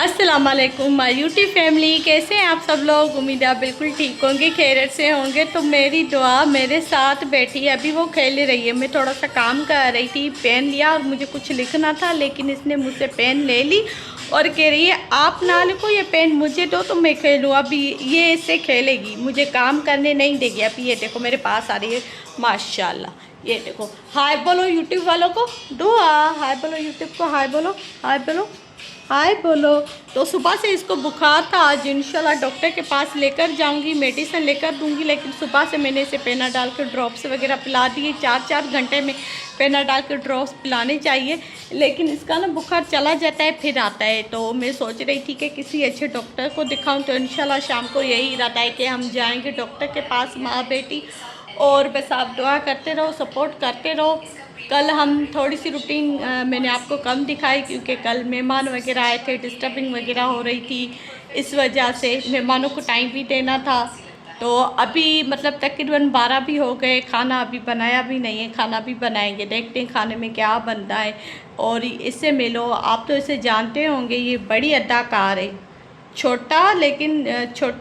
अस्सलाम वालेकुम my YouTube family, कैसे हैं आप सब लोग। उम्मीद है आप बिल्कुल ठीक होंगे, खैरियत से होंगे। तो मेरी दुआ मेरे साथ बैठी है, अभी वो खेल रही है। मैं थोड़ा सा काम कर रही थी, पेन लिया और मुझे कुछ लिखना था, लेकिन इसने मुझसे पेन ले ली और कह रही है आप ना लिखो, ये पेन मुझे दो तो मैं खेलूँ। अभी ये इससे खेलेगी, मुझे काम करने नहीं देगी। अभी ये देखो मेरे पास आ रही है माशाल्लाह। ये देखो, हाय बोलो यूट्यूब वालों को, दुआ हाय बोलो यूट्यूब को, हाय बोलो, हाय बोलो, हाय बोलो। तो सुबह से इसको बुखार था, आज इंशाल्लाह डॉक्टर के पास लेकर जाऊंगी, मेडिसिन लेकर दूंगी। लेकिन सुबह से मैंने इसे पेना डाल के ड्रॉप्स वगैरह पिला दिए। 4-4 घंटे में पेना डाल के ड्रॉप्स पिलाने चाहिए, लेकिन इसका ना बुखार चला जाता है फिर आता है। तो मैं सोच रही थी कि किसी अच्छे डॉक्टर को दिखाऊं। तो इंशाल्लाह शाम को यही इरादा है कि हम जाएंगे डॉक्टर के पास, माँ बेटी। और बस आप दुआ करते रहो, सपोर्ट करते रहो। कल हम थोड़ी सी रूटीन मैंने आपको कम दिखाई, क्योंकि कल मेहमान वगैरह आए थे, डिस्टर्बिंग वगैरह हो रही थी, इस वजह से मेहमानों को टाइम भी देना था। तो अभी मतलब तकरीबन 12 भी हो गए, खाना अभी बनाया भी नहीं है, खाना भी बनाएंगे, देखते हैं खाने में क्या बनता है। और इससे मिलो, आप तो इसे जानते होंगे, ये बड़ी अदाकार है, छोटी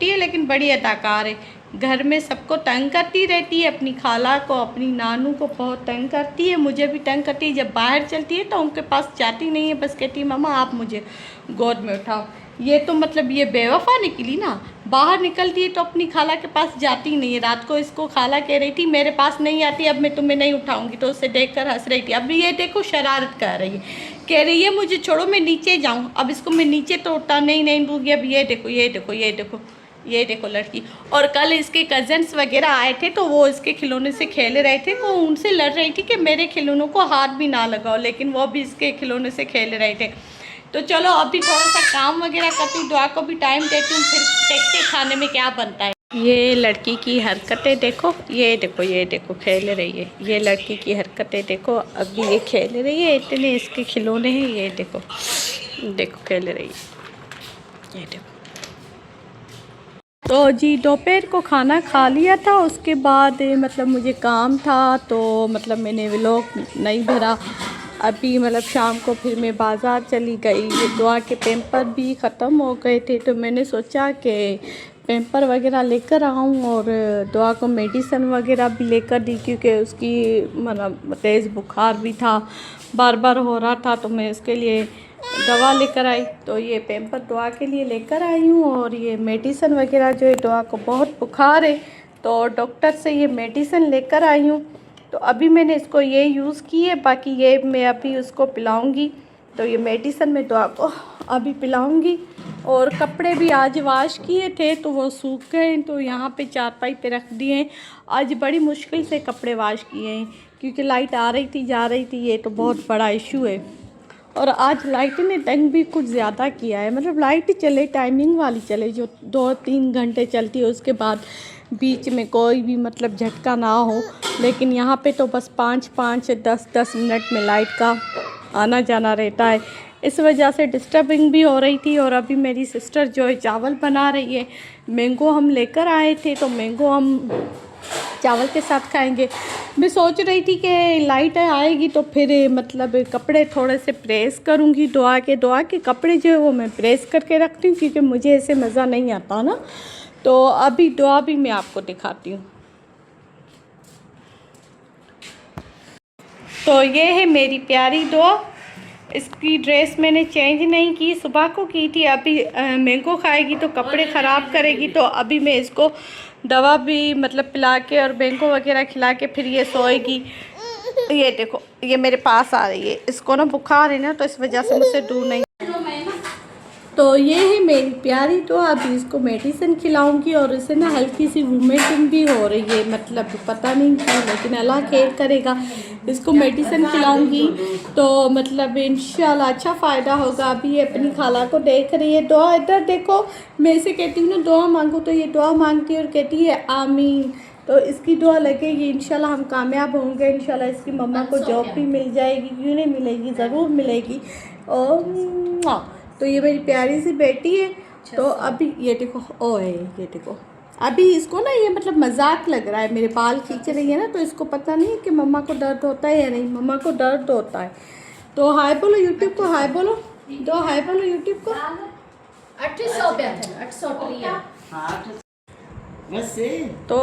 है लेकिन बड़ी अदाकार है। घर में सबको तंग करती रहती है, अपनी खाला को, अपनी नानू को बहुत तंग करती है, मुझे भी तंग करती है। जब बाहर चलती है तो उनके पास जाती नहीं है, बस कहती है मामा आप मुझे गोद में उठाओ। ये तो मतलब ये बेवफा निकली ना, बाहर निकलती है तो अपनी खाला के पास जाती नहीं है। रात को इसको खाला कह रही थी मेरे पास नहीं आती, अब मैं तुम्हें नहीं उठाऊंगी, तो उसे देखकर हंस रही थी। अब ये देखो शरारत कर रही है, कह रही है मुझे छोड़ो मैं नीचे जाऊँ। अब इसको मैं नीचे तो उठा नहीं दूँगी। अब ये देखो, ये देखो, ये देखो, ये देखो लड़की। और कल इसके कज़न्स वगैरह आए थे, तो वो इसके खिलौने से खेल रहे थे, वो उनसे लड़ रही थी कि मेरे खिलौनों को हाथ भी ना लगाओ, लेकिन वो भी इसके खिलौने से खेल रहे थे। तो चलो अभी थोड़ा सा काम वगैरह करती हूँ, दुआ को भी टाइम देती हूँ, फिर देखते खाने में क्या बनता है। ये लड़की की हरकतें देखो, ये देखो, ये देखो खेल रही है। ये लड़की की हरकतें देखो, अभी ये खेल रही है, इतने इसके खिलौने हैं, ये देखो, देखो खेल रही है, ये देखो। तो जी दोपहर को खाना खा लिया था, उसके बाद मतलब मुझे काम था, तो मतलब मैंने व्लॉग नहीं भरा। अभी मतलब शाम को फिर मैं बाज़ार चली गई, ये दुआ के पेम्पर भी ख़त्म हो गए थे, तो मैंने सोचा कि पेम्पर वगैरह लेकर आऊँ और दुआ को मेडिसिन वगैरह भी लेकर दी, क्योंकि उसकी मतलब तेज़ बुखार भी था, बार बार हो रहा था, तो मैं उसके लिए दवा लेकर आई। तो ये पेम्पर दुआ के लिए लेकर आई हूँ, और ये मेडिसिन वगैरह जो है, दुआ को बहुत बुखार है तो डॉक्टर से ये मेडिसिन लेकर आई हूँ। तो अभी मैंने इसको ये यूज़ की है, बाकी ये मैं अभी उसको पिलाऊंगी। तो ये मेडिसिन मैं दुआ को अभी पिलाऊंगी। और कपड़े भी आज वॉश किए थे तो वो सूख गए, तो यहाँ पे चारपाई पे रख दिए हैं। आज बड़ी मुश्किल से कपड़े वॉश किए हैं, क्योंकि लाइट आ रही थी जा रही थी, ये तो बहुत बड़ा इशू है। और आज लाइट ने तंग भी कुछ ज़्यादा किया है, मतलब लाइट चले, टाइमिंग वाली चले, जो 2-3 घंटे चलती है, उसके बाद बीच में कोई भी मतलब झटका ना हो। लेकिन यहाँ पे तो बस 5-5, 10-10 मिनट में लाइट का आना जाना रहता है, इस वजह से डिस्टर्बिंग भी हो रही थी। और अभी मेरी सिस्टर जो है चावल बना रही है, मैंगो हम लेकर आए थे, तो मैंगो हम चावल के साथ खाएंगे। मैं सोच रही थी कि लाइट आएगी तो फिर मतलब कपड़े थोड़े से प्रेस करूँगी, दुआ के कपड़े जो है वो मैं प्रेस करके रखती हूँ, क्योंकि मुझे ऐसे मज़ा नहीं आता ना। तो अभी दुआ भी मैं आपको दिखाती हूँ। तो ये है मेरी प्यारी दुआ, इसकी ड्रेस मैंने चेंज नहीं की, सुबह को की थी। अभी मैंगो खाएगी तो कपड़े ख़राब करेगी, तो अभी मैं इसको दवा भी मतलब पिला के और मैंगो वगैरह खिला के फिर ये सोएगी। ये देखो, ये मेरे पास आ रही है, इसको ना बुखार है ना, तो इस वजह से मुझसे दूर नहीं। तो ये है मेरी प्यारी, तो अभी इसको मेडिसिन खिलाऊंगी। और इसे ना हल्की सी वोमिटिंग भी हो रही है, मतलब पता नहीं क्यों, लेकिन अल्लाह खैर करेगा। इसको मेडिसिन खिलाऊंगी तो मतलब इंशाल्लाह अच्छा फ़ायदा होगा। अभी ये अपनी खाला को देख रही है, दुआ इधर देखो, मैं इसे कहती हूँ ना दुआ मांगो, तो ये दुआ मांगती है और कहती है आमीन। तो इसकी दुआ लगेगी, इंशाल्लाह हम कामयाब होंगे। इंशाल्लाह इसकी मम्मा को जॉब भी मिल जाएगी, क्यों नहीं मिलेगी, ज़रूर मिलेगी। और तो ये मेरी प्यारी सी बेटी है। तो अभी ये देखो, ओए ये देखो, अभी इसको ना ये मतलब मजाक लग रहा है, मेरे बाल खींच रही है ना, तो इसको पता नहीं है कि मम्मा को दर्द होता है या नहीं। मम्मा को दर्द होता है। तो हाय बोलो यूट्यूब को, हाय बोलो, दो हाय बोलो यूट्यूब को, 800 पे थे 800 ट्रिया तो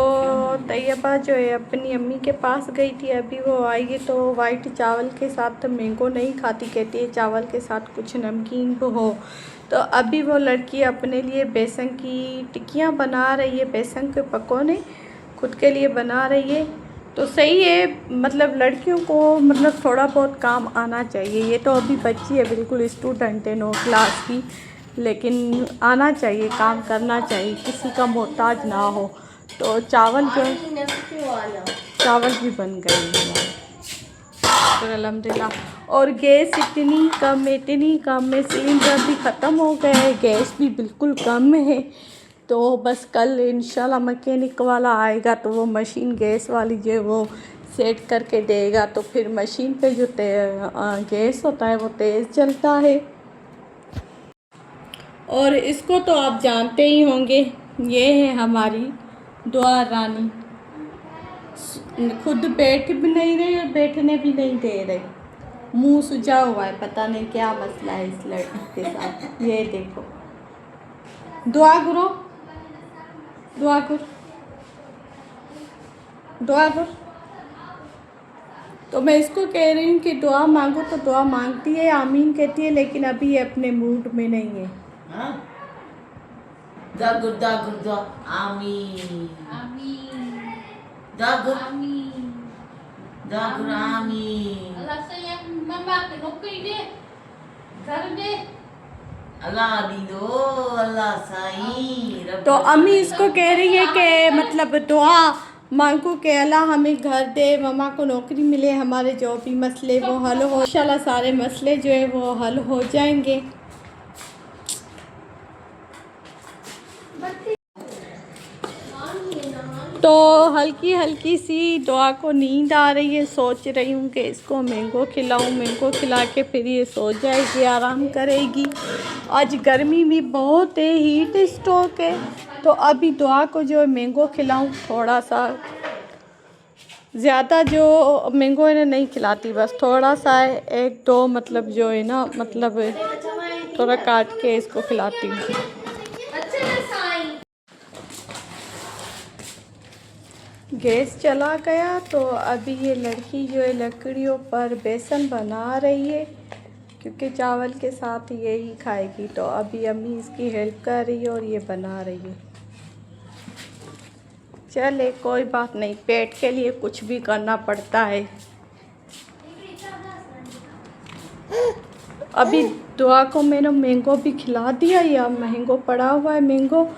तैयबा जो है अपनी अम्मी के पास गई थी, अभी वो आएगी तो वाइट चावल के साथ तो मैंगो नहीं खाती, कहती है चावल के साथ कुछ नमकीन हो। तो अभी वो लड़की अपने लिए बेसन की टिक्कियाँ बना रही है, बेसन के पकौड़े खुद के लिए बना रही है। तो सही है, मतलब लड़कियों को मतलब थोड़ा बहुत काम आना चाहिए। ये तो अभी बच्ची है, बिल्कुल स्टूडेंट है 9 क्लास की, लेकिन आना चाहिए, काम करना चाहिए, किसी का मोहताज ना हो। तो चावल भी बन गए हमारे, तो अल्हम्दुलिल्लाह। और गैस इतनी कम है, सिलेंडर भी ख़त्म हो गए हैं, गैस भी बिल्कुल कम है। तो बस कल इंशाल्लाह मैकेनिक वाला आएगा तो वो मशीन गैस वाली जो वो सेट करके देगा, तो फिर मशीन पे जो गैस होता है वो तेज़ चलता है। और इसको तो आप जानते ही होंगे, ये है हमारी दुआ रानी, खुद बैठ भी नहीं रही और बैठने भी नहीं दे रही, मुंह सुजा हुआ है, पता नहीं क्या मसला है इस लड़की के साथ। ये देखो, दुआ करो, दुआ कर, दुआ कर। तो मैं इसको कह रही हूँ कि दुआ मांगो, तो दुआ मांगती है, आमीन कहती है, लेकिन अभी ये अपने मूड में नहीं है। Dagur da amin. amin Dagur amin amin. Allah sayang mama ke nokai deh घर दे Allah dido Allah sahi. तो अम्मी इसको कह रही है कि मतलब दुआ मांगो कि अल्लाह हमें घर दे, मम्मा को नौकरी मिले, हमारे जो भी मसले वो हल हो, इंशाल्लाह सारे मसले जो है वो हल हो जाएंगे। तो हल्की हल्की सी दुआ को नींद आ रही है, सोच रही हूँ कि इसको मैंगो खिलाऊँ, मैंगो खिला के फिर ये सो जाएगी, आराम करेगी। आज गर्मी भी बहुत है, हीट स्ट्रोक है, तो अभी दुआ को जो है मैंगो खिलाऊँ, थोड़ा सा ज़्यादा जो मैंगो इन्हें नहीं खिलाती, बस थोड़ा सा 1-2 मतलब जो है ना, मतलब थोड़ा काट के इसको खिलाती हूँ। गैस चला गया, तो अभी ये लड़की जो है लकड़ियों पर बेसन बना रही है, क्योंकि चावल के साथ यही खाएगी। तो अभी अम्मी इसकी हेल्प कर रही है और ये बना रही है। चले कोई बात नहीं, पेट के लिए कुछ भी करना पड़ता है। अभी दुआ को मैंने मैंगो भी खिला दिया, या मैंगो पड़ा हुआ है मैंगो।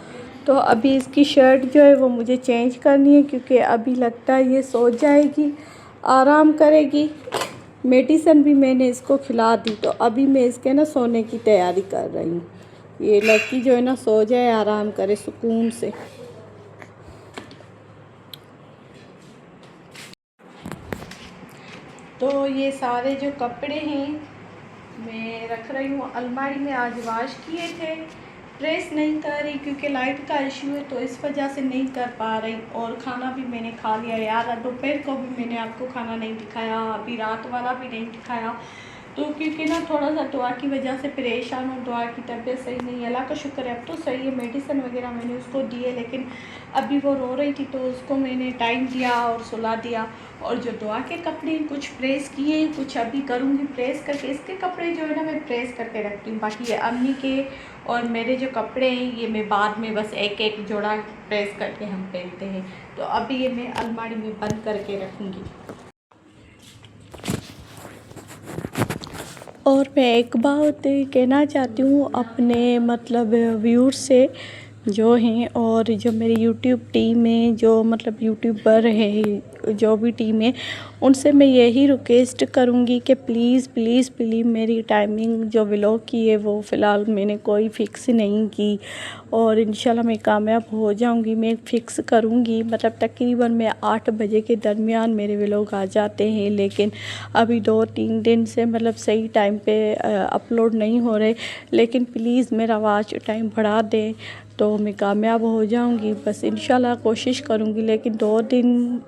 तो अभी इसकी शर्ट जो है वो मुझे चेंज करनी है, क्योंकि अभी लगता है ये सो जाएगी, आराम करेगी। मेडिसिन भी मैंने इसको खिला दी, तो अभी मैं इसके ना सोने की तैयारी कर रही हूँ। ये लड़की जो है ना सो जाए, आराम करे सुकून से। तो ये सारे जो कपड़े हैं मैं रख रही हूँ अलमारी में, आज वाश किए थे, प्रेस नहीं कर रही क्योंकि लाइट का इशू है, तो इस वजह से नहीं कर पा रही। और खाना भी मैंने खा लिया यार, दोपहर को भी मैंने आपको खाना नहीं दिखाया, अभी रात वाला भी नहीं दिखाया। तो क्योंकि ना थोड़ा सा दुआ की वजह से परेशान हूँ, दुआ की तबीयत सही नहीं है, अल्लाह का शुक्र है अब तो सही है। मेडिसिन वगैरह मैंने उसको दिए, लेकिन अभी वो रो रही थी तो उसको मैंने टाइम दिया और सुला दिया। और जो दुआ के कपड़े कुछ प्रेस किए, कुछ अभी करूँगी प्रेस करके। इसके कपड़े जो है ना मैं प्रेस करके रखती हूँ, बाकी ये अम्मी के और मेरे जो कपड़े हैं ये मैं बाद में बस एक एक जोड़ा प्रेस करके हम पहनते हैं। तो अभी ये मैं अलमारी में बंद करके रखूँगी। और मैं एक बात कहना चाहती हूँ अपने मतलब व्यूअर्स से जो हैं, और जो मेरी यूट्यूब टीम है, जो मतलब यूट्यूबर है, जो भी टीम है, उनसे मैं यही रिक्वेस्ट करूँगी कि प्लीज़ प्लीज़ प्लीज़ मेरी टाइमिंग जो व्लॉग की है वो फ़िलहाल मैंने कोई फ़िक्स नहीं की, और इंशाल्लाह मैं कामयाब हो जाऊँगी। मैं फ़िक्स करूँगी, मतलब तकरीबन मैं 8 बजे के दरमियान मेरे व्लॉग आ जाते हैं, लेकिन अभी 2-3 दिन से मतलब सही टाइम पे अपलोड नहीं हो रहे। लेकिन प्लीज़ मेरा वॉच टाइम बढ़ा दें तो मैं कामयाब हो जाऊंगी। बस इंशाल्लाह कोशिश करूंगी, लेकिन 2 दिन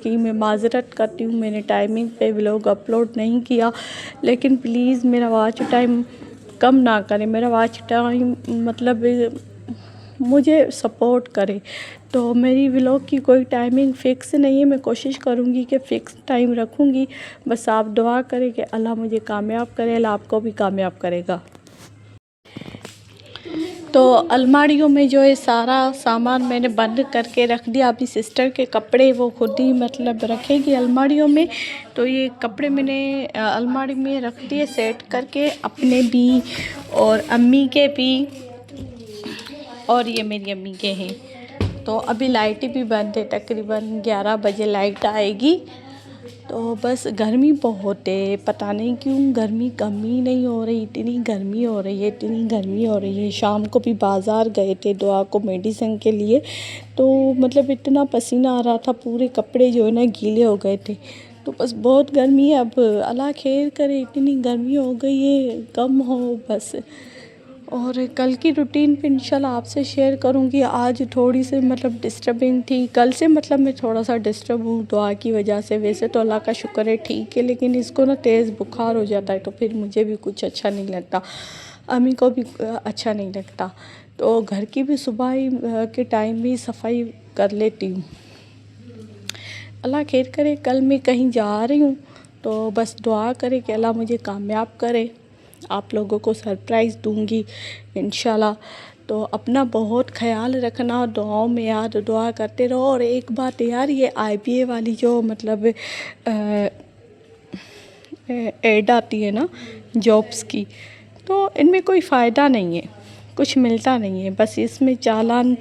की मैं माज़रत करती हूँ, मैंने टाइमिंग पे व्लॉग अपलोड नहीं किया। लेकिन प्लीज़ मेरा वॉच टाइम कम ना करे, मेरा वॉच टाइम मतलब मुझे सपोर्ट करे। तो मेरी व्लॉग की कोई टाइमिंग फ़िक्स नहीं है, मैं कोशिश करूँगी कि फ़िक्स टाइम रखूँगी। बस आप दुआ करें कि अल्लाह मुझे कामयाब करे, अल्लाह आपको भी कामयाब करेगा। तो अलमारियों में जो है सारा सामान मैंने बंद करके रख दिया। अपनी सिस्टर के कपड़े वो खुद ही मतलब रखेगी अलमारियों में। तो ये कपड़े मैंने अलमारी में रख दिए सेट करके, अपने भी और अम्मी के भी, और ये मेरी अम्मी के हैं। तो अभी लाइटें भी बंद है, तकरीबन 11 बजे लाइट आएगी। तो बस गर्मी बहुत है, पता नहीं क्यों गर्मी कम ही नहीं हो रही, इतनी गर्मी हो रही है, इतनी गर्मी हो रही है। शाम को भी बाज़ार गए थे दुआ को मेडिसिन के लिए, तो मतलब इतना पसीना आ रहा था, पूरे कपड़े जो है ना गीले हो गए थे। तो बस बहुत गर्मी है, अब अल्लाह खैर करे, इतनी गर्मी हो गई है कम हो बस। और कल की रूटीन पे इंशाल्लाह आपसे शेयर करूँगी। आज थोड़ी सी मतलब डिस्टर्बिंग थी, कल से मतलब मैं थोड़ा सा डिस्टर्ब हूँ दुआ की वजह से। वैसे तो अल्लाह का शुक्र है ठीक है, लेकिन इसको ना तेज़ बुखार हो जाता है तो फिर मुझे भी कुछ अच्छा नहीं लगता, अम्मी को भी अच्छा नहीं लगता। तो घर की भी सुबह ही के टाइम भी सफाई कर लेती हूँ। अल्लाह खैर करे। कल मैं कहीं जा रही हूँ तो बस दुआ करे कि अल्लाह मुझे कामयाब करे। आप लोगों को सरप्राइज़ दूंगी इंशाल्लाह। तो अपना बहुत ख्याल रखना, दुआओं में याद दुआ करते रहो। और एक बात यार, ये IBA वाली जो मतलब ऐड आती है ना जॉब्स की, तो इनमें कोई फ़ायदा नहीं है, कुछ मिलता नहीं है। बस इसमें चालान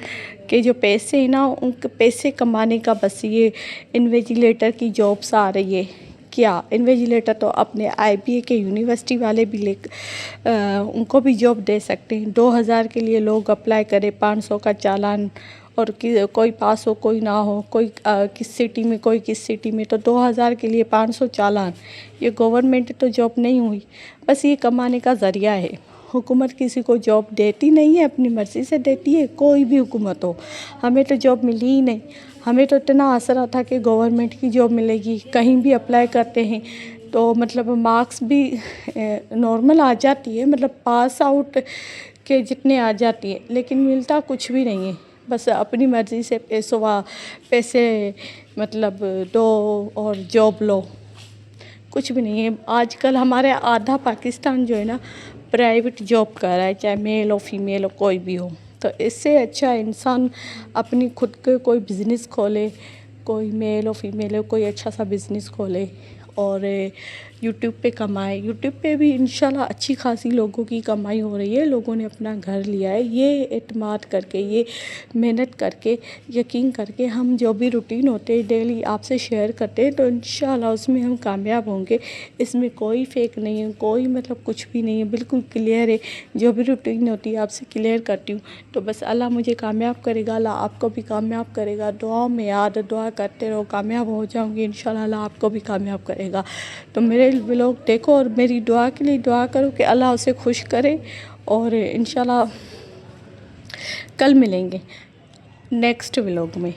के जो पैसे हैं ना, उनके पैसे कमाने का बस ये इन्विजिलेटर की जॉब्स आ रही है। क्या इन्विजिलेटर तो अपने IBA के यूनिवर्सिटी वाले भी उनको भी जॉब दे सकते हैं। 2000 के लिए लोग अप्लाई करें, 500 का चालान, और कोई पास हो कोई ना हो, कोई किस सिटी में कोई किस सिटी में, तो 2000 के लिए 500 चालान। ये गवर्नमेंट तो जॉब नहीं हुई, बस ये कमाने का ज़रिया है। हुकूमत किसी को जॉब देती नहीं है, अपनी मर्ज़ी से देती है, कोई भी हुकूमत हो। हमें तो जॉब मिली ही नहीं। हमें तो इतना आसरा था कि गवर्नमेंट की जॉब मिलेगी, कहीं भी अप्लाई करते हैं तो मतलब मार्क्स भी नॉर्मल आ जाती है, मतलब पास आउट के जितने आ जाती है, लेकिन मिलता कुछ भी नहीं है। बस अपनी मर्ज़ी से पैसे मतलब दो और जॉब लो, कुछ भी नहीं है। आजकल हमारे आधा पाकिस्तान जो है ना प्राइवेट जॉब कर रहा है, चाहे मेल हो फीमेल हो कोई भी हो। तो इससे अच्छा इंसान अपनी खुद के कोई बिज़नेस खोले, कोई मेल हो फीमेल हो, कोई अच्छा सा बिज़नेस खोले और यूट्यूब पे कमाए। यूट्यूब पे भी इंशाल्लाह अच्छी खासी लोगों की कमाई हो रही है, लोगों ने अपना घर लिया है। ये एतमाद करके, ये मेहनत करके, यकीन करके हम जो भी रूटीन होते हैं डेली आपसे शेयर करते हैं, तो इंशाल्लाह उसमें हम कामयाब होंगे। इसमें कोई फेक नहीं है, कोई मतलब कुछ भी नहीं है, बिल्कुल क्लियर है। जो भी रूटीन होती है आपसे क्लियर करती हूँ। तो बस अल्लाह मुझे कामयाब करेगा, अल्लाह आपको भी कामयाब करेगा। दुआओं में याद दुआ करते रहो, कामयाब हो जाऊँगी इंशाल्लाह, अल्लाह आपको भी कामयाब करेगा। तो मेरे व्लॉग देखो और मेरी दुआ के लिए दुआ करो कि अल्लाह उसे खुश करे। और इंशाल्लाह कल मिलेंगे नेक्स्ट व्लॉग में।